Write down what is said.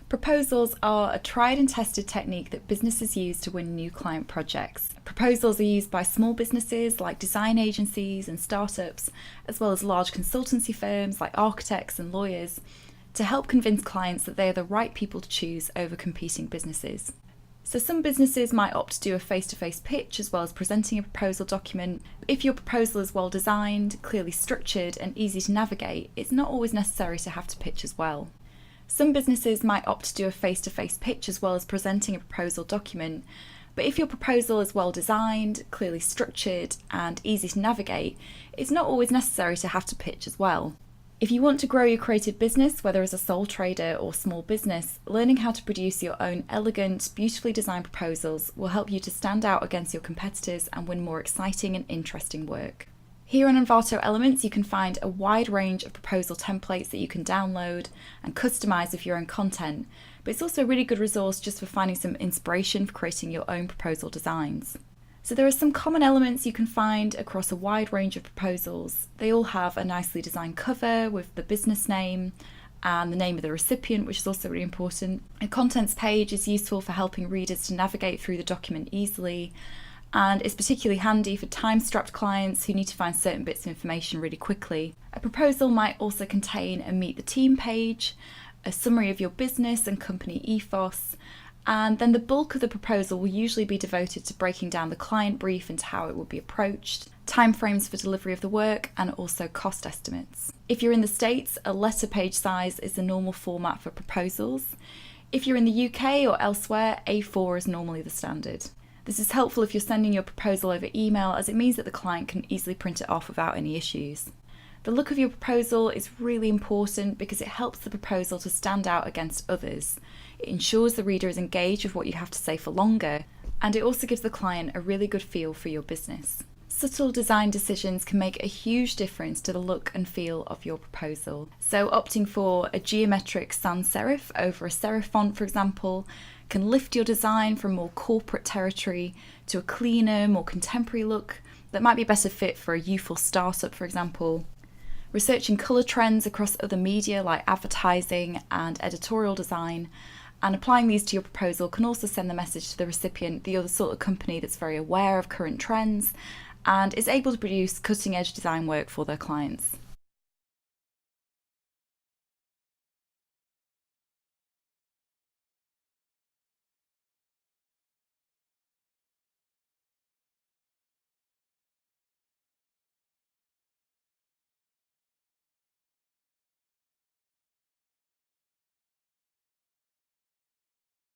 Proposals are a tried and tested technique that businesses use to win new client projects. Proposals are used by small businesses like design agencies and startups, as well as large consultancy firms like architects and lawyers, to help convince clients that they are the right people to choose over competing businesses. So some businesses might opt to do a face-to-face pitch as well as presenting a proposal document. If your proposal is well designed, clearly structured and easy to navigate, it's not always necessary to have to pitch as well. Some businesses might opt to do a face-to-face pitch as well as presenting a proposal document, but if your proposal is well designed, clearly structured and easy to navigate, it's not always necessary to have to pitch as well. If you want to grow your creative business, whether as a sole trader or small business, learning how to produce your own elegant, beautifully designed proposals will help you to stand out against your competitors and win more exciting and interesting work. Here on Envato Elements, you can find a wide range of proposal templates that you can download and customize with your own content, but it's also a really good resource just for finding some inspiration for creating your own proposal designs. So there are some common elements you can find across a wide range of proposals. They all have a nicely designed cover with the business name and the name of the recipient, which is also really important. A contents page is useful for helping readers to navigate through the document easily, and it's particularly handy for time-strapped clients who need to find certain bits of information really quickly. A proposal might also contain a Meet the Team page, a summary of your business and company ethos, and then the bulk of the proposal will usually be devoted to breaking down the client brief and how it will be approached, timeframes for delivery of the work, and also cost estimates. If you're in the States, a letter page size is the normal format for proposals. If you're in the UK or elsewhere, A4 is normally the standard. This is helpful if you're sending your proposal over email, as it means that the client can easily print it off without any issues. The look of your proposal is really important because it helps the proposal to stand out against others. It ensures the reader is engaged with what you have to say for longer, and it also gives the client a really good feel for your business. Subtle design decisions can make a huge difference to the look and feel of your proposal. So opting for a geometric sans serif over a serif font, for example, can lift your design from more corporate territory to a cleaner, more contemporary look that might be a better fit for a youthful startup, for example. Researching colour trends across other media like advertising and editorial design, and applying these to your proposal can also send the message to the recipient that you're the sort of company that's very aware of current trends and is able to produce cutting-edge design work for their clients.